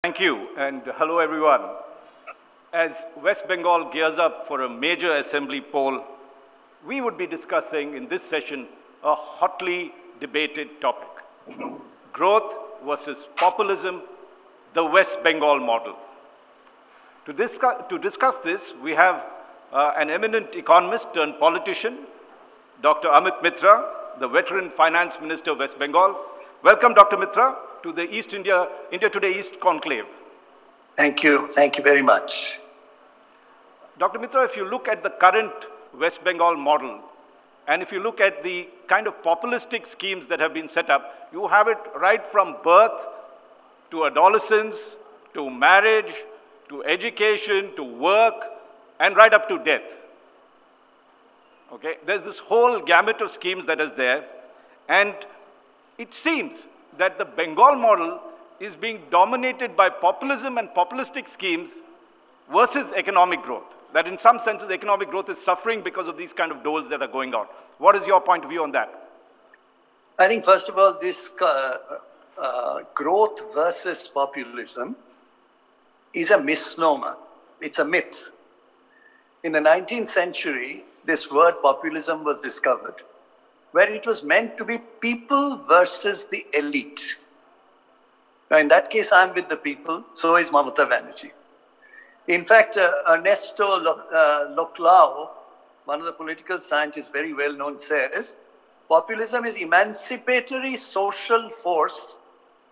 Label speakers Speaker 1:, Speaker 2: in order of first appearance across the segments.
Speaker 1: Thank you, and hello everyone. As West Bengal gears up for a major assembly poll, we would be discussing in this session a hotly debated topic: growth versus populism, the West Bengal model. To discuss this, we have an eminent economist turned politician, Dr. Amit Mitra, the veteran finance minister of West Bengal. Welcome, Dr. Mitra, to the India Today East Conclave.
Speaker 2: Thank you. Thank you very much.
Speaker 1: Dr. Mitra, if you look at the current West Bengal model, and if you look at the kind of populistic schemes that have been set up, you have it right from birth to adolescence, to marriage, to education, to work, and right up to death. Okay? There's this whole gamut of schemes that is there, and it seems that the Bengal model is being dominated by populism and populistic schemes versus economic growth. That in some senses, economic growth is suffering because of these kind of doles that are going on. What is your point of view on that?
Speaker 2: I think, first of all, this growth versus populism is a misnomer. It's a myth. In the 19th century, this word populism was discovered, where it was meant to be people versus the elite. Now, in that case, I'm with the people, so is Mamata Banerjee. In fact, Ernesto Loclau, one of the political scientists very well known, says, populism is emancipatory social force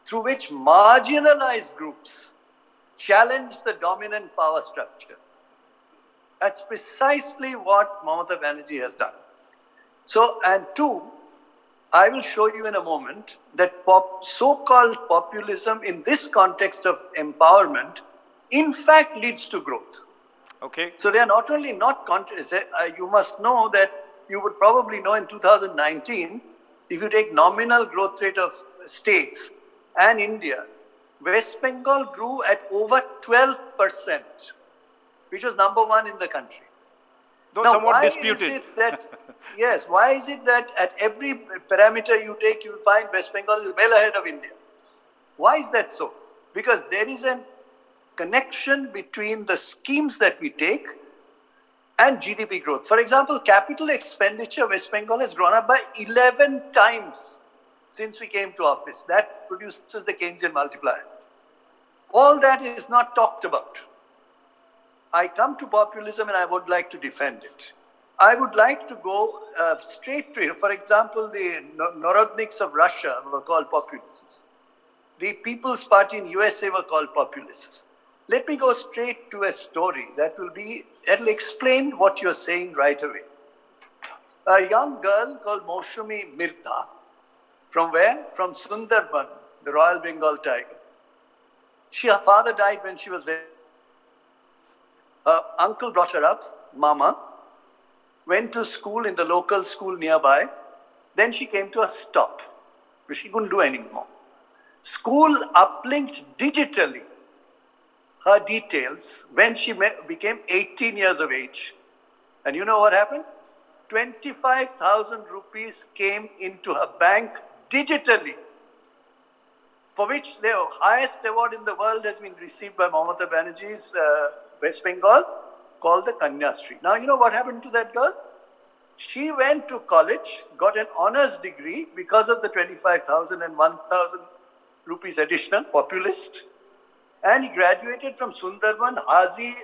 Speaker 2: through which marginalized groups challenge the dominant power structure. That's precisely what Mamata Banerjee has done. So, and two, I will show you in a moment that so-called populism in this context of empowerment, in fact, leads to growth.
Speaker 1: Okay.
Speaker 2: So they are not only not, you must know that you would probably know in 2019, if you take nominal growth rate of states and India, West Bengal grew at over 12%, which was #1 in the country.
Speaker 1: Though
Speaker 2: now,
Speaker 1: somewhat
Speaker 2: why
Speaker 1: disputed.
Speaker 2: Is it that, yes, why is it that at every parameter you take, you'll find West Bengal is well ahead of India? Why is that so? Because there is a connection between the schemes that we take and GDP growth. For example, capital expenditure, West Bengal has grown up by 11 times since we came to office. That produces the Keynesian multiplier. All that is not talked about. I come to populism and I would like to defend it. I would like to go straight to it. For example, the Narodniks of Russia were called populists. The People's Party in USA were called populists. Let me go straight to a story that will explain what you're saying right away. A young girl called Moshumi Mirda. From where? From Sundarban, the Royal Bengal tiger. Her father died when she was very... Her uncle brought her up, Mama, went to school in the local school nearby. Then she came to a stop, which she couldn't do anymore. School uplinked digitally her details when she became 18 years of age. And you know what happened? 25,000 rupees came into her bank digitally, for which the highest award in the world has been received by Mamata Banerjee's West Bengal, called the Kanya Sri. Now, you know what happened to that girl? She went to college, got an honors degree because of the 25,000 and 1,000 rupees additional, populist, and he graduated from Sundarban Hazi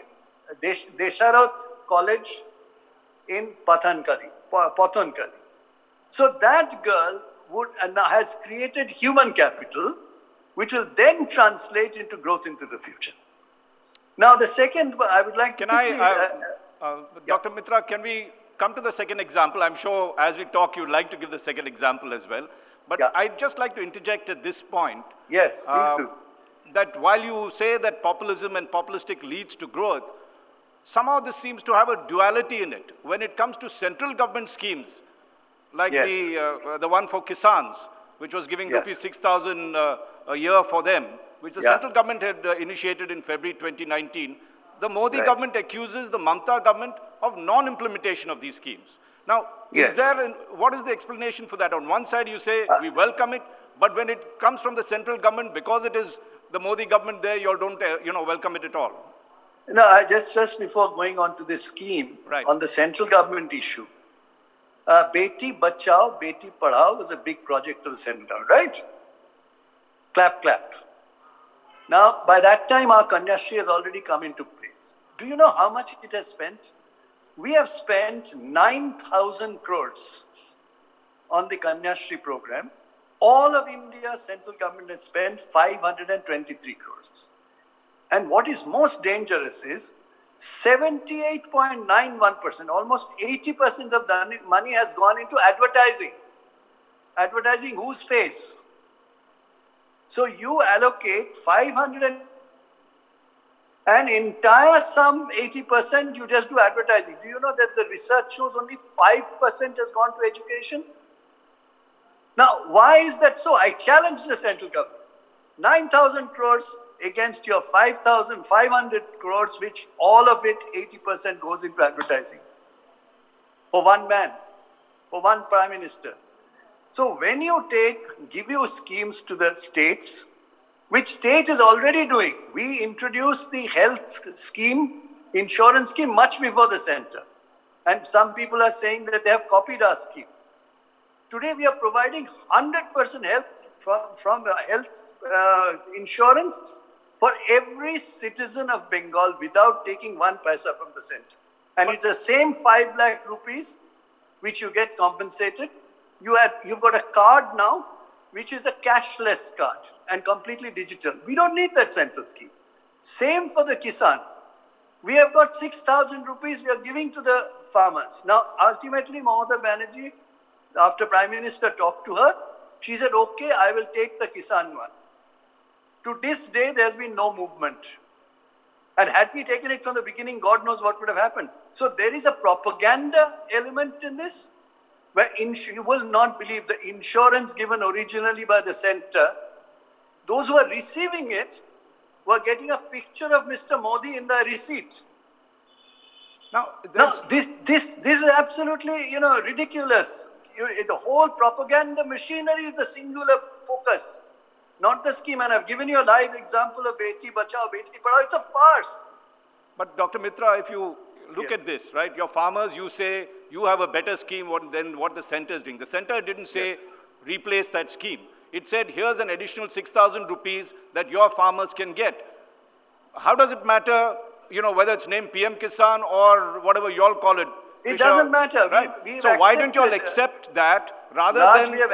Speaker 2: Desharath College in Pathankali. So that girl has created human capital, which will then translate into growth into the future. Now, the second, I would like to...
Speaker 1: Dr. Mitra, can we come to the second example? I'm sure as we talk, you'd like to give the second example as well. But I'd just like to interject at this point.
Speaker 2: Yes, please do.
Speaker 1: That while you say that populism and populistic leads to growth, somehow this seems to have a duality in it. When it comes to central government schemes, like the one for Kisans, which was giving rupees 6,000 a year for them, which the central government had initiated in February 2019, the Modi government accuses the Mamata government of non-implementation of these schemes. Now, what is the explanation for that? On one side, you say we welcome it, but when it comes from the central government, because it is the Modi government there, you all don't, welcome it at all.
Speaker 2: No, just before going on to this scheme,
Speaker 1: Right.
Speaker 2: on the central government issue, Beti Bachao, Beti Padhao was a big project of the central government, right? Clap, clap. Now, by that time, our Kanyashri has already come into place. Do you know how much it has spent? We have spent 9,000 crores on the Kanyashri program. All of India's central government has spent 523 crores. And what is most dangerous is 78.91%, almost 80% of the money has gone into advertising. Advertising whose face? So you allocate 500 and entire sum, 80%, you just do advertising. Do you know that the research shows only 5% has gone to education? Now, why is that so? I challenge the central government. 9,000 crores against your 5,500 crores, which all of it, 80% goes into advertising. For one man, for one prime minister. So when you give you schemes to the states, which state is already doing, we introduced the health scheme, insurance scheme much before the center. And some people are saying that they have copied our scheme. Today we are providing 100% help from health insurance for every citizen of Bengal without taking 1 paisa from the center. And it's the same 5 lakh rupees which you get compensated. You've got a card now, which is a cashless card and completely digital. We don't need that central scheme. Same for the Kisan. We have got 6,000 rupees we are giving to the farmers. Now, ultimately, Mamata Banerjee, after Prime Minister talked to her, she said, okay, I will take the Kisan one. To this day, there's been no movement. And had we taken it from the beginning, God knows what would have happened. So there is a propaganda element in this, where you will not believe the insurance given originally by the center, those who are receiving it were getting a picture of Mr. Modi in the receipt.
Speaker 1: Now
Speaker 2: this is absolutely, ridiculous. The whole propaganda machinery is the singular focus, not the scheme. And I've given you a live example of Beti Bachao, Beti Padhao. It's a farce.
Speaker 1: But Dr. Mitra, if you look
Speaker 2: Yes.
Speaker 1: at this, right, your farmers, you say you have a better scheme than what the center is doing. The center didn't say
Speaker 2: Yes.
Speaker 1: replace that scheme. It said here's an additional 6,000 rupees that your farmers can get. How does it matter, whether it's named PM Kisan or whatever you all call it?
Speaker 2: It doesn't matter.
Speaker 1: Right?
Speaker 2: We've
Speaker 1: So why don't you all
Speaker 2: accepted,
Speaker 1: accept that rather
Speaker 2: Raj,
Speaker 1: than...
Speaker 2: we have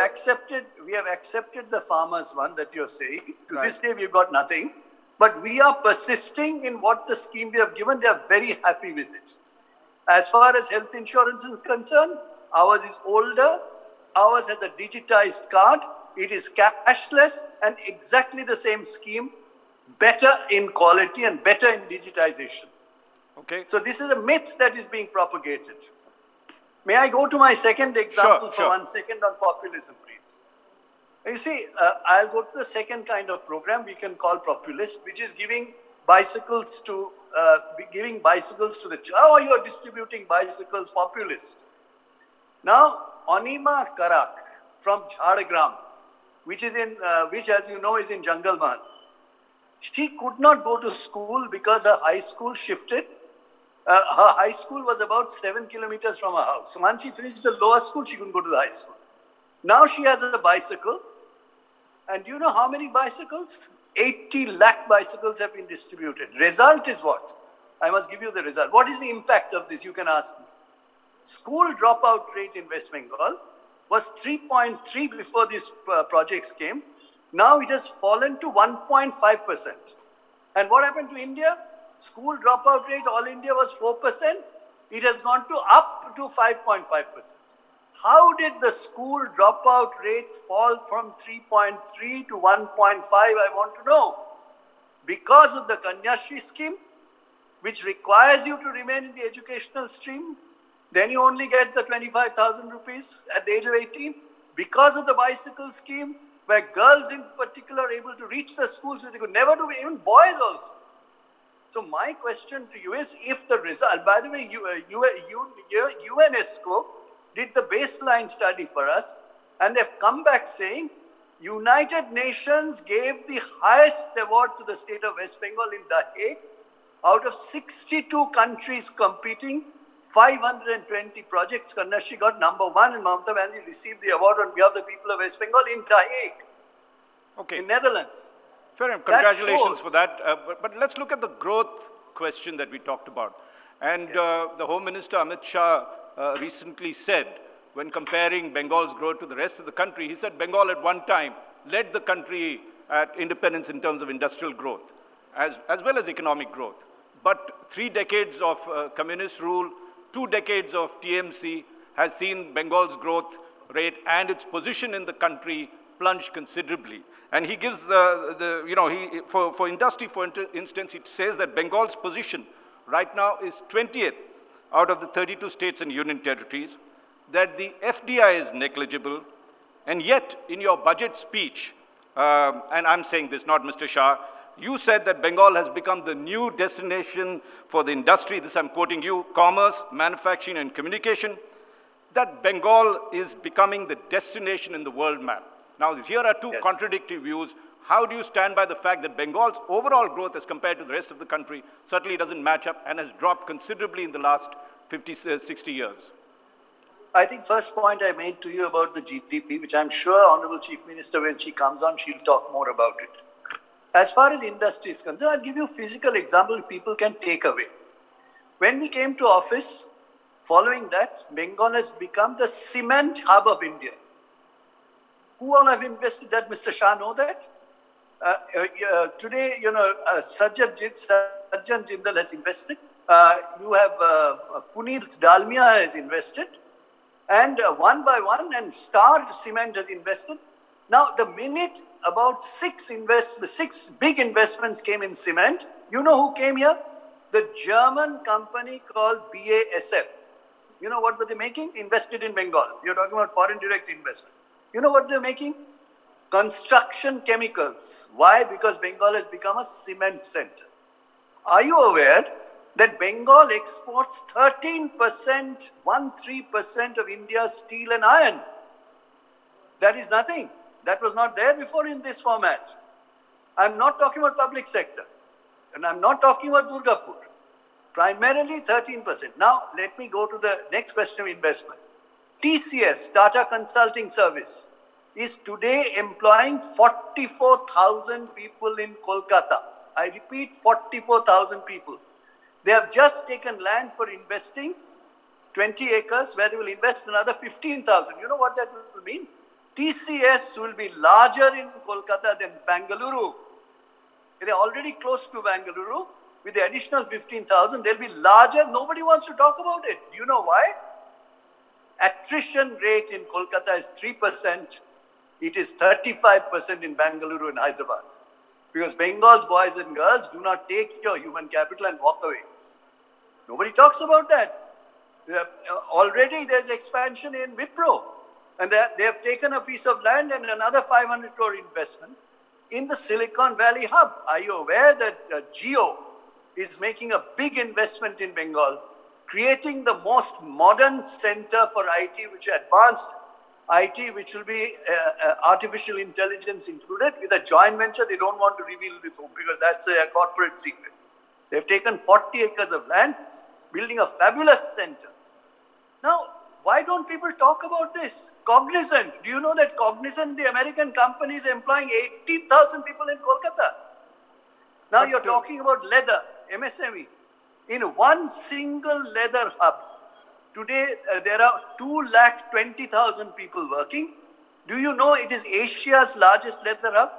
Speaker 2: accepted the farmers one that you're saying. To
Speaker 1: Right.
Speaker 2: this day, we've got nothing. But we are persisting in what the scheme we have given. They are very happy with it. As far as health insurance is concerned, ours is older. Ours has a digitized card. It is cashless and exactly the same scheme, better in quality and better in digitization.
Speaker 1: Okay.
Speaker 2: So this is a myth that is being propagated. May I go to my second example for 1 second on populism, please? You see, I'll go to the second kind of program we can call populist, which is giving bicycles to the... Oh, you're distributing bicycles, populist. Now, Anima Karak from Jhargram, which as you know is in Jungle Mahal. She could not go to school because her high school shifted. Her high school was about 7 kilometers from her house. So once she finished the lower school, she couldn't go to the high school. Now she has a bicycle. And do you know how many bicycles? 80 lakh bicycles have been distributed. Result is what? I must give you the result. What is the impact of this? You can ask me. School dropout rate in West Bengal was 3.3 before these projects came. Now it has fallen to 1.5%. And what happened to India? School dropout rate, all India was 4%. It has gone up to 5.5%. How did the school dropout rate fall from 3.3 to 1.5? I want to know. Because of the Kanyashri scheme, which requires you to remain in the educational stream, then you only get the 25,000 rupees at the age of 18. Because of the bicycle scheme, where girls in particular are able to reach the schools which they could never do, even boys also. So my question to you is, if the result, by the way, UNESCO did the baseline study for us, and they've come back saying United Nations gave the highest award to the state of West Bengal in The Hague. Out of 62 countries competing, 520 projects, Kanyashi got #1 and Mamata Banerjee received the award on behalf of the people of West Bengal in The Hague,
Speaker 1: Okay.
Speaker 2: in Netherlands.
Speaker 1: Fair enough. Congratulations for that. But let's look at the growth question that we talked about. And
Speaker 2: Yes.
Speaker 1: the Home Minister Amit Shah recently said, when comparing Bengal's growth to the rest of the country, he said Bengal at one time led the country at independence in terms of industrial growth, as well as economic growth. But 3 decades of communist rule, 2 decades of TMC has seen Bengal's growth rate and its position in the country plunge considerably. And he gives for industry, for instance, it says that Bengal's position right now is 20th out of the 32 states and union territories, that the FDI is negligible, and yet in your budget speech, and I'm saying this, not Mr. Shah, you said that Bengal has become the new destination for the industry, this I'm quoting you, commerce, manufacturing and communication, that Bengal is becoming the destination in the world map. Now, here are two contradictory views. How do you stand by the fact that Bengal's overall growth as compared to the rest of the country certainly doesn't match up and has dropped considerably in the last 50, 60 years?
Speaker 2: I think first point I made to you about the GDP, which I'm sure Honorable Chief Minister, when she comes on, she'll talk more about it. As far as industry is concerned, I'll give you a physical example people can take away. When we came to office, following that, Bengal has become the cement hub of India. Who all have invested that? Mr. Shah know that? Today, Sajjan Jindal has invested. You have Puneet Dalmia has invested. And one by one, and Star Cement has invested. Now, the minute about 6 big investments came in cement, you know who came here? The German company called BASF. You know what were they making? Invested in Bengal. You're talking about foreign direct investment. You know what they're making? Construction chemicals. Why? Because Bengal has become a cement center. Are you aware that Bengal exports 13%, 13% of India's steel and iron? That is nothing. That was not there before in this format. I'm not talking about public sector. And I'm not talking about Durgapur. Primarily 13%. Now, let me go to the next question of investment. TCS, Tata Consulting Service, is today employing 44,000 people in Kolkata. I repeat, 44,000 people. They have just taken land for investing 20 acres where they will invest another 15,000. You know what that will mean? TCS will be larger in Kolkata than Bangalore. They are already close to Bangalore. With the additional 15,000, they'll be larger. Nobody wants to talk about it. Do you know why? Attrition rate in Kolkata is 3%. It is 35% in Bangalore and Hyderabad. Because Bengal's boys and girls do not take your human capital and walk away. Nobody talks about that. Already there's expansion in Wipro. And they have taken a piece of land and another 500 crore investment in the Silicon Valley hub. Are you aware that Jio is making a big investment in Bengal, creating the most modern center for IT, which is advanced IT, which will be artificial intelligence included, with a joint venture they don't want to reveal with whom, because that's a corporate secret. They've taken 40 acres of land, building a fabulous center. Now, why don't people talk about this? Cognizant. Do you know that Cognizant, the American company, is employing 80,000 people in Kolkata? Now you're talking about leather, MSME. In one single leather hub, today there are 220,000 people working. Do you know it is Asia's largest leather hub?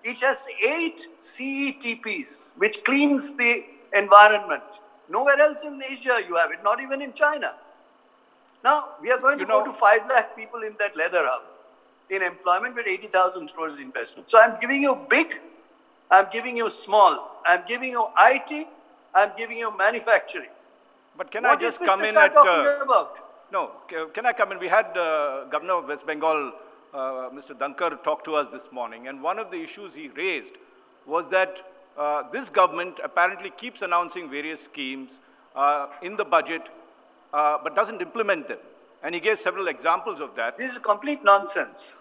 Speaker 2: It has 8 CETPs, which cleans the environment. Nowhere else in Asia you have it, not even in China. Now, we are going to go to 5 lakh people in that leather hub in employment with 80,000 crores investment. So I'm giving you big, I'm giving you small, I'm giving you IT, I'm giving you manufacturing.
Speaker 1: But can I just come in
Speaker 2: at...
Speaker 1: No, can I come in? We had Governor of West Bengal, Mr. Dhankar, talk to us this morning, and one of the issues he raised was that this government apparently keeps announcing various schemes in the budget, but doesn't implement them. And he gave several examples of that.
Speaker 2: This is complete nonsense.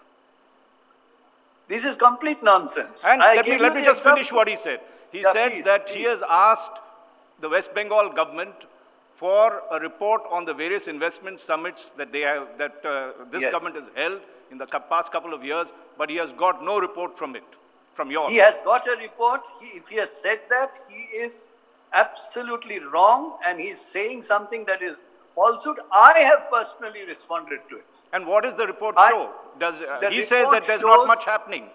Speaker 2: This is complete nonsense.
Speaker 1: And let me just finish what he said. He said
Speaker 2: please,
Speaker 1: that
Speaker 2: please.
Speaker 1: he has asked the West Bengal government for a report on the various investment summits that this government has held in the past couple of years, but he has got no report from it, from yours.
Speaker 2: He has got a report. If he has said that, he is absolutely wrong, and he's saying something that is falsehood. I have personally responded to it.
Speaker 1: And what does the report show? He says that there's not much happening.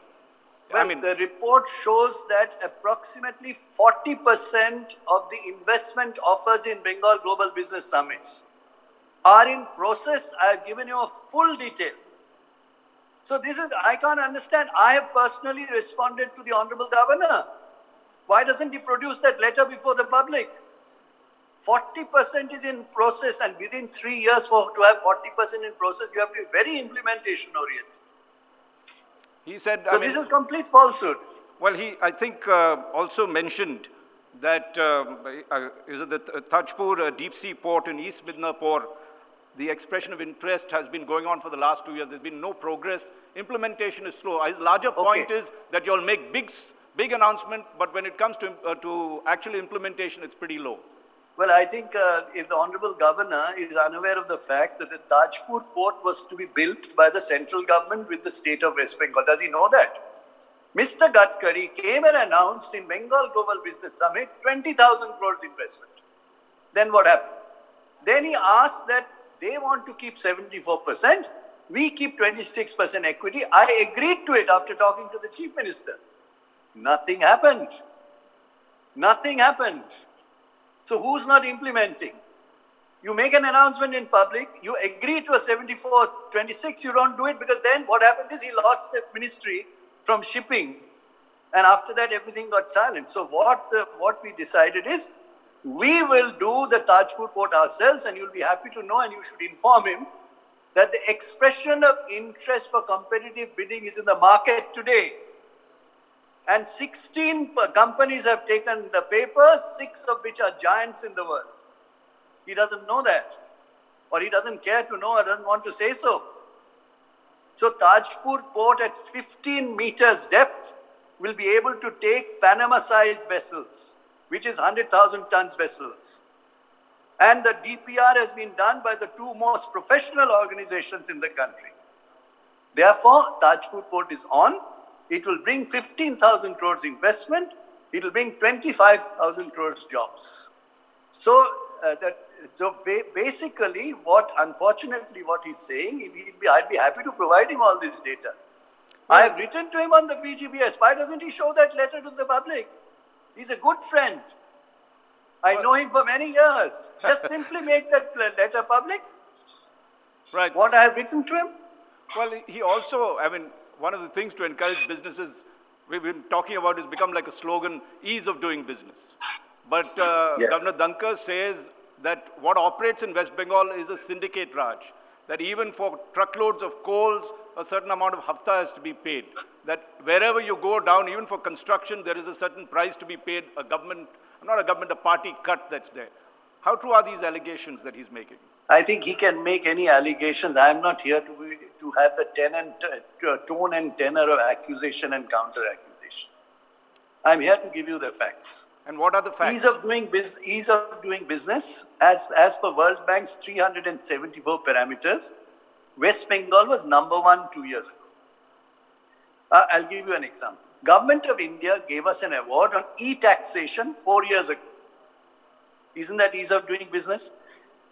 Speaker 2: Well, the report shows that approximately 40% of the investment offers in Bengal Global Business Summits are in process. I have given you a full detail. So I can't understand. I have personally responded to the Honorable Governor. Why doesn't he produce that letter before the public? 40% is in process, and within 3 years to have 40% in process, you have to be very implementation oriented.
Speaker 1: He said,
Speaker 2: so this is complete falsehood.
Speaker 1: Well, he, I think, also mentioned that the Tajpur deep sea port in East Midnapore, the expression of interest has been going on for the last 2 years. There's been no progress. Implementation is slow. His larger point is that you'll make big announcement, but when it comes to actual implementation, it's pretty low.
Speaker 2: Well, I think if the Honorable Governor is unaware of the fact that the Tajpur port was to be built by the central government with the state of West Bengal, does he know that? Mr. Gadkari came and announced in Bengal Global Business Summit 20,000 crores investment. Then what happened? Then he asked that they want to keep 74%, we keep 26% equity. I agreed to it after talking to the Chief Minister. Nothing happened. Nothing happened. So who's not implementing? You make an announcement in public, you agree to a 74-26, you don't do it, because then what happened is he lost the ministry from shipping, and after that everything got silent. So what we decided is, we will do the Tajpur port ourselves, and you'll be happy to know, and you should inform him, that the expression of interest for competitive bidding is in the market today. And 16 companies have taken the papers, 6 of which are giants in the world. He doesn't know that, or he doesn't care to know, or doesn't want to say so. So Tajpur port at 15 meters depth will be able to take Panama-sized vessels, which is 100,000 tons vessels. And the DPR has been done by the 2 most professional organizations in the country. Therefore, Tajpur port is on. It will bring 15,000 crores investment. It will bring 25,000 crores jobs. So, basically, unfortunately, what he's saying, I'd be happy to provide him all this data. I have written to him on the BGBS. Why doesn't he show that letter to the public? He's a good friend. I know him for many years. Just simply make that letter public.
Speaker 1: Right.
Speaker 2: What I have written to him.
Speaker 1: Well, he also, one of the things to encourage businesses we've been talking about has become like a slogan, ease of doing business. But Governor Dhankar says that what operates in West Bengal is a syndicate Raj, that even for truckloads of coals, a certain amount of hafta has to be paid. That wherever you go down, even for construction, there is a certain price to be paid, a party cut that's there. How true are these allegations that he's making?
Speaker 2: I think he can make any allegations. I am not here to have the tone and tenor of accusation and counter-accusation. I am here to give you the facts.
Speaker 1: And what are the facts?
Speaker 2: Ease of doing business, as per World Bank's 374 parameters, West Bengal was number 1 2 years ago. I'll give you an example. Government of India gave us an award on e-taxation 4 years ago. Isn't that ease of doing business?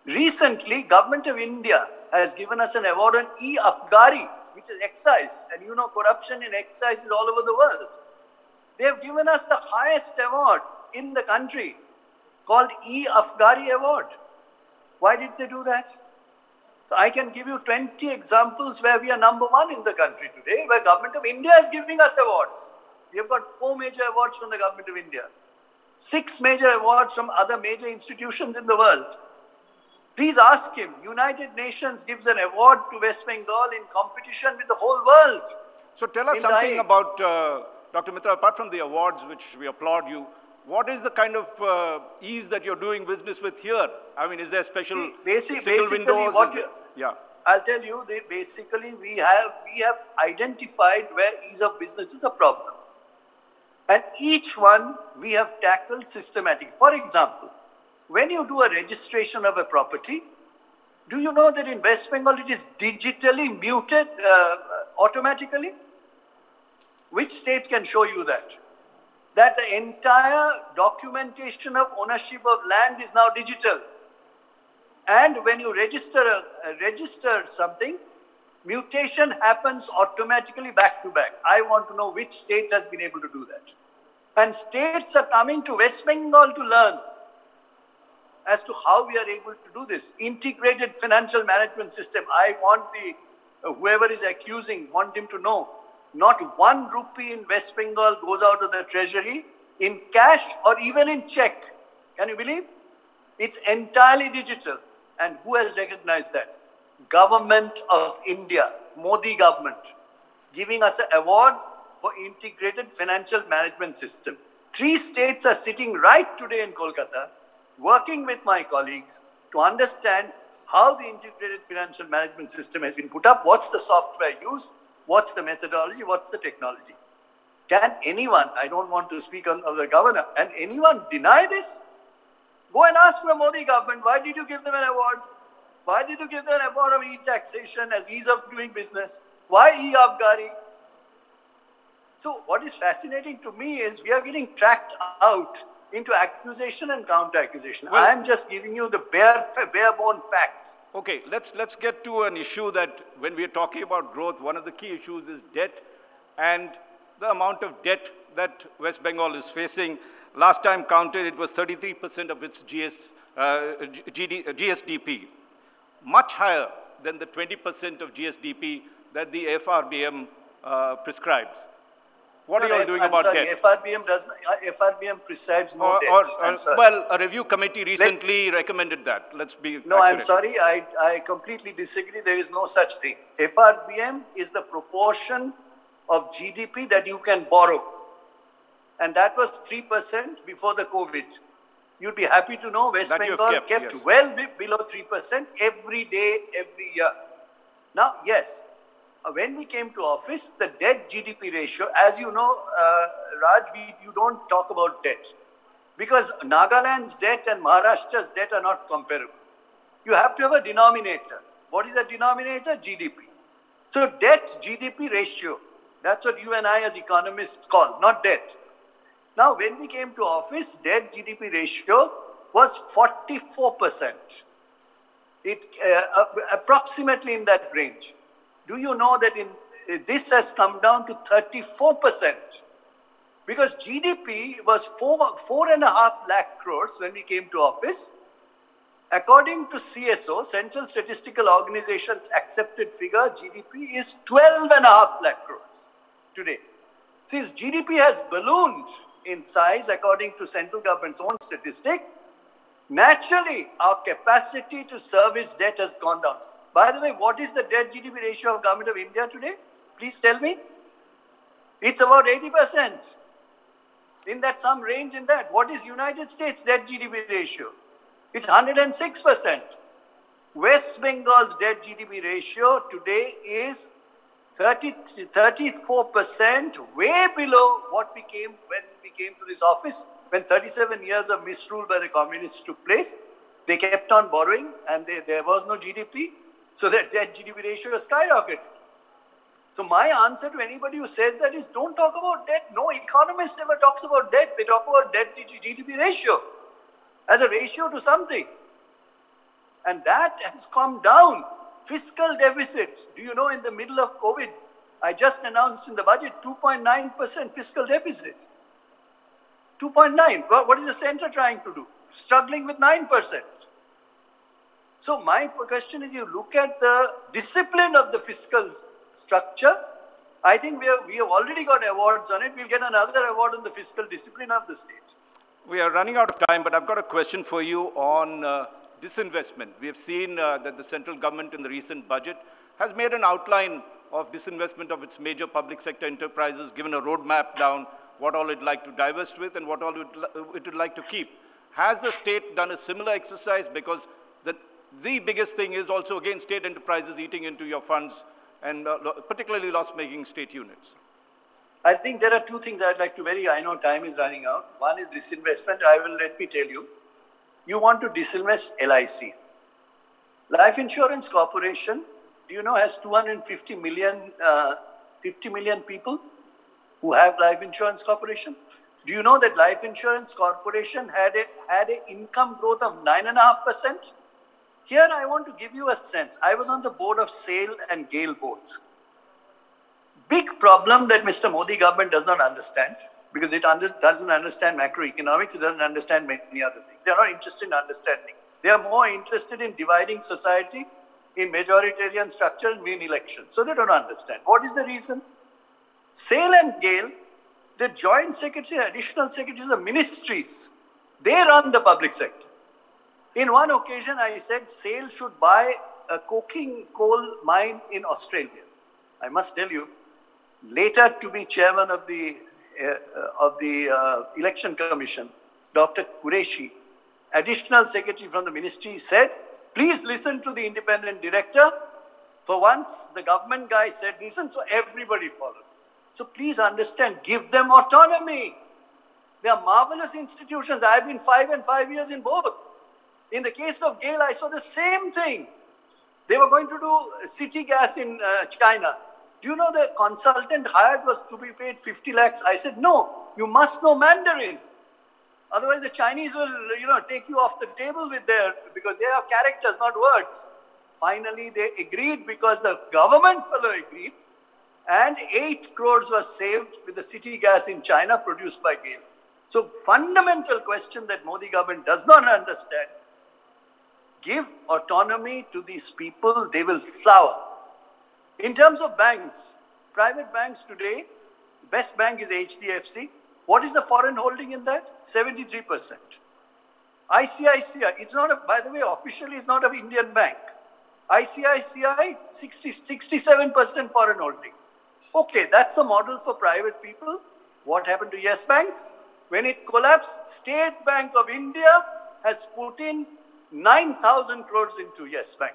Speaker 2: Recently, Government of India has given us an award on e-Afghari, which is excise. And you know, corruption in excise is all over the world. They have given us the highest award in the country called e-Afghari Award. Why did they do that? So I can give you 20 examples where we are number 1 in the country today, where Government of India is giving us awards. We have got 4 major awards from the Government of India, 6 major awards from other major institutions in the world. Please ask him. United Nations gives an award to West Bengal in competition with the whole world.
Speaker 1: So tell us something about, Dr. Mitra, apart from the awards, which we applaud you, what is the kind of ease that you're doing business with here? Is there special single windows?
Speaker 2: I'll tell you, basically we have identified where ease of business is a problem. And each one we have tackled systematically. For example, when you do a registration of a property, do you know that in West Bengal it is digitally muted automatically? Which state can show you that? That the entire documentation of ownership of land is now digital. And when you register something, mutation happens automatically back to back. I want to know which state has been able to do that. And states are coming to West Bengal to learn as to how we are able to do this. Integrated financial management system. I want whoever is accusing, want him to know, not 1 rupee in West Bengal goes out of the treasury in cash or even in check. Can you believe? It's entirely digital. And who has recognized that? Government of India, Modi government, giving us an award for integrated financial management system. 3 states are sitting right today in Kolkata, working with my colleagues to understand how the integrated financial management system has been put up, what's the software used, what's the methodology, what's the technology. Can anyone, I don't want to speak on the governor, and anyone deny this? Go and ask the Modi government, why did you give them an award? Why did you give them an award of e-taxation as ease of doing business? Why e-Abgari? So what is fascinating to me is we are getting tracked out into accusation and counter-accusation.
Speaker 1: Well,
Speaker 2: I am just giving you the bare-bone facts.
Speaker 1: Okay, let's get to an issue that when we are talking about growth, one of the key issues is debt and the amount of debt that West Bengal is facing. Last time counted, it was 33% of its GSDP, much higher than the 20% of GSDP that the FRBM prescribes. What are you all doing about debt?
Speaker 2: FRBM prescribes no debt.
Speaker 1: Well, a review committee recently recommended that. Let's be
Speaker 2: No,
Speaker 1: accurate.
Speaker 2: I'm sorry. I completely disagree. There is no such thing. FRBM is the proportion of GDP that you can borrow. And that was 3% before the COVID. You'd be happy to know West Bengal kept well below 3% every day, every year. Now, yes, when we came to office, the debt GDP ratio, as you know, Raj, you don't talk about debt. Because Nagaland's debt and Maharashtra's debt are not comparable. You have to have a denominator. What is a denominator? GDP. So debt GDP ratio, that's what you and I as economists call, not debt. Now, when we came to office, debt GDP ratio was 44%. Approximately in that range. Do you know that this has come down to 34%? Because GDP was 4.5 lakh crores when we came to office. According to CSO, Central Statistical Organization's accepted figure, GDP is 12.5 lakh crores today. Since GDP has ballooned in size, according to central government's own statistic, naturally our capacity to service debt has gone down. By the way, what is the debt GDP ratio of Government of India today? Please tell me. It's about 80%. In that some range in that. What is United States debt GDP ratio? It's 106%. West Bengal's debt GDP ratio today is 34%, way below what we came when we came to this office, when 37 years of misrule by the communists took place. They kept on borrowing and there was no GDP. So their debt GDP ratio skyrocketed. So my answer to anybody who says that is, don't talk about debt. No economist ever talks about debt. They talk about debt to GDP ratio as a ratio to something. And that has come down. Fiscal deficit. Do you know in the middle of COVID, I just announced in the budget 2.9% fiscal deficit. 2.9. What is the center trying to do? Struggling with 9%. So my question is, you look at the discipline of the fiscal structure. I think we have already got awards on it. We'll get another award on the fiscal discipline of the state.
Speaker 1: We are running out of time, but I've got a question for you on disinvestment. We have seen that the central government in the recent budget has made an outline of disinvestment of its major public sector enterprises, given a roadmap down what all it'd like to divest with and what all it would like to keep. Has the state done a similar exercise? Because the biggest thing is also, again, state enterprises eating into your funds, and particularly loss-making state units.
Speaker 2: I think there are two things I'd like to I know time is running out. One is disinvestment. Let me tell you. You want to disinvest LIC. Life Insurance Corporation, do you know, has 250 million, 50 million people who have Life Insurance Corporation? Do you know that Life Insurance Corporation had an income growth of 9.5%? Here I want to give you a sense. I was on the board of SAIL and GAIL boards. Big problem that Mr. Modi government does not understand, because it doesn't understand macroeconomics, it doesn't understand many other things. They are not interested in understanding. They are more interested in dividing society in majoritarian structure and win elections. So they don't understand. What is the reason? SAIL and GAIL, the joint secretary, additional secretaries of ministries, they run the public sector. In one occasion, I said SAIL should buy a coking coal mine in Australia. I must tell you, later to be chairman of the Election Commission, Dr. Qureshi, additional secretary from the ministry, said, please listen to the independent director. For once, the government guy said, listen, so everybody followed. So please understand, give them autonomy. They are marvelous institutions. I've been 5 years in both. In the case of GAIL, I saw the same thing. They were going to do city gas in China. Do you know the consultant hired was to be paid 50 lakhs? I said, no, you must know Mandarin. Otherwise, the Chinese will, take you off the table with because they have characters, not words. Finally, they agreed because the government fellow agreed, and 8 crores was saved with the city gas in China produced by GAIL. So, fundamental question that Modi government does not understand. Give autonomy to these people, they will flower. In terms of banks, private banks today, best bank is HDFC. What is the foreign holding in that? 73%. ICICI, it's not, by the way, officially it's not an Indian bank. ICICI, 67% foreign holding. Okay, that's a model for private people. What happened to Yes Bank? When it collapsed, State Bank of India has put in 9,000 crores into Yes Bank.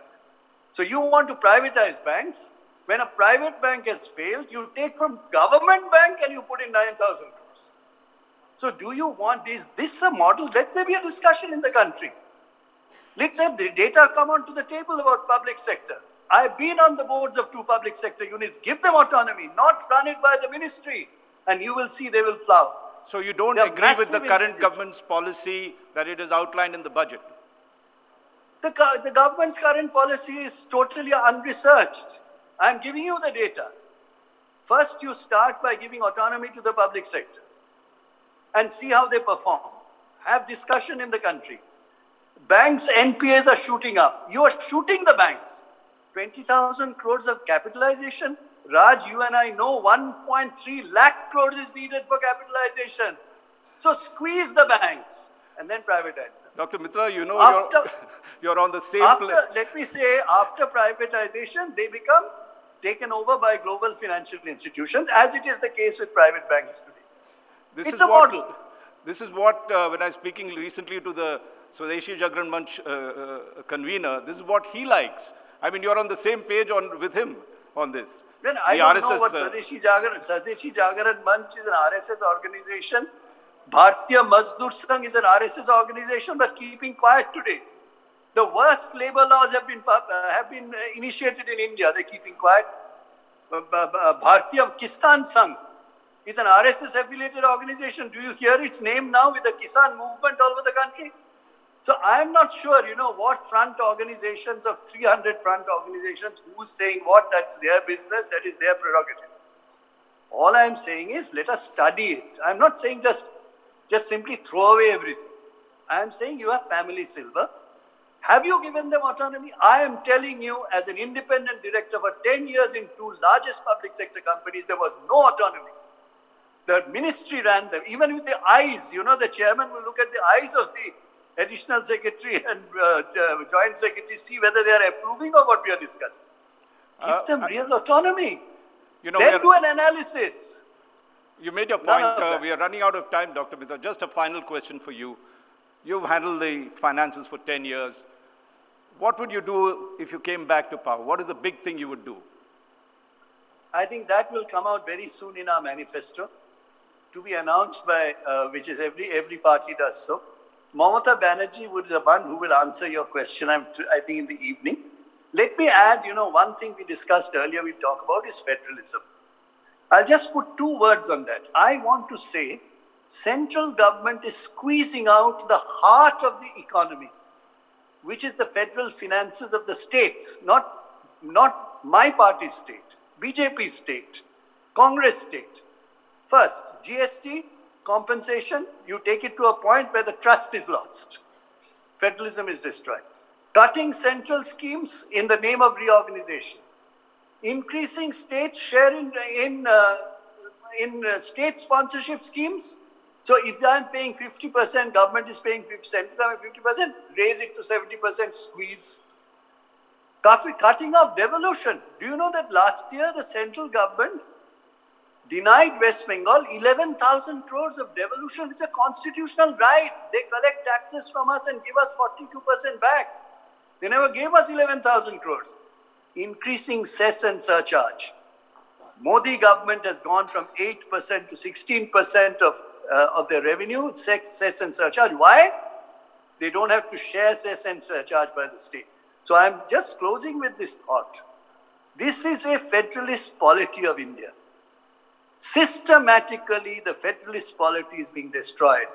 Speaker 2: So you want to privatize banks. When a private bank has failed, you take from government bank and you put in 9,000 crores. So do you want, is this a model? Let there be a discussion in the country. Let the data come onto the table about public sector. I've been on the boards of 2 public sector units. Give them autonomy, not run it by the ministry. And you will see they will flower.
Speaker 1: So you don't agree with the current government's policy that it is outlined in the budget?
Speaker 2: The government's current policy is totally unresearched. I'm giving you the data. First, you start by giving autonomy to the public sectors and see how they perform. Have discussion in the country. Banks' NPAs are shooting up. You are shooting the banks. 20,000 crores of capitalization. Raj, you and I know 1.3 lakh crores is needed for capitalization. So squeeze the banks and then privatize them.
Speaker 1: Dr. Mitra, you know you're on the same place.
Speaker 2: Let me say, after privatization, they become taken over by global financial institutions, as it is the case with private banks today. It's a model.
Speaker 1: This is what, when I was speaking recently to the Swadeshi Jagran Manch convener, this is what he likes. I mean, you're on the same page with him on this.
Speaker 2: Then I don't know what Swadeshi Jagran Manch is an RSS organization. Bharatiya Mazdoor Sangh is an RSS organization, but keeping quiet today. The worst labor laws have been initiated in India. They're keeping quiet. Bharatiya Kisan Sangh is an RSS-affiliated organization. Do you hear its name now with the Kisan movement all over the country? So I'm not sure, what front organizations of 300 front organizations, who's saying what, that's their business, that is their prerogative. All I'm saying is, let us study it. I'm not saying just simply throw away everything. I'm saying you have family silver. Have you given them autonomy? I am telling you, as an independent director for 10 years in 2 largest public sector companies, there was no autonomy. The ministry ran them, even with the eyes. The chairman will look at the eyes of the additional secretary and joint secretary, see whether they are approving of what we are discussing. Give them real autonomy. Then do an analysis.
Speaker 1: You made your point. We are running out of time, Dr. Mitra. Just a final question for you. You've handled the finances for 10 years. What would you do if you came back to power? What is the big thing you would do?
Speaker 2: I think that will come out very soon in our manifesto, to be announced by, which is every party does so. Mamata Banerjee would be the one who will answer your question, I think, in the evening. Let me add, one thing we discussed earlier, we talk about is federalism. I'll just put 2 words on that. I want to say, central government is squeezing out the heart of the economy, which is the federal finances of the states, not my party state, BJP state, Congress state. First, GST, compensation, you take it to a point where the trust is lost. Federalism is destroyed. Cutting central schemes in the name of reorganization. Increasing state share in state sponsorship schemes. So if I'm paying 50%, government is paying 50%, raise it to 70%, squeeze. Cutting off devolution. Do you know that last year the central government denied West Bengal 11,000 crores of devolution, which is a constitutional right. They collect taxes from us and give us 42% back. They never gave us 11,000 crores. Increasing cess and surcharge. Modi government has gone from 8% to 16% of their revenue, cess and surcharge. Why? They don't have to share cess and surcharge by the state. So I'm just closing with this thought. This is a federalist polity of India. Systematically, the federalist polity is being destroyed,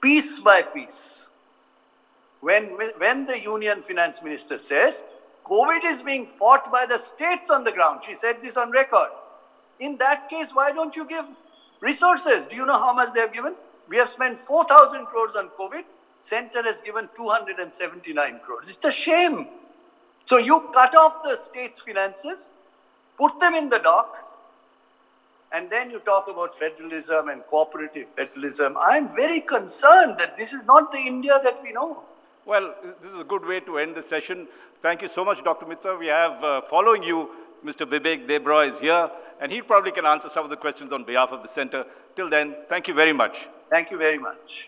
Speaker 2: piece by piece. When the Union Finance Minister says, COVID is being fought by the states on the ground, she said this on record. In that case, why don't you give resources? Do you know how much they have given? We have spent 4,000 crores on COVID. Center has given 279 crores. It's a shame. So you cut off the state's finances, put them in the dock, and then you talk about federalism and cooperative federalism. I'm very concerned that this is not the India that we know.
Speaker 1: Well, this is a good way to end the session. Thank you so much, Dr. Mitra. We have, following you, Mr. Vivek Debroy is here, and he probably can answer some of the questions on behalf of the center. Till then, thank you very much.
Speaker 2: Thank you very much.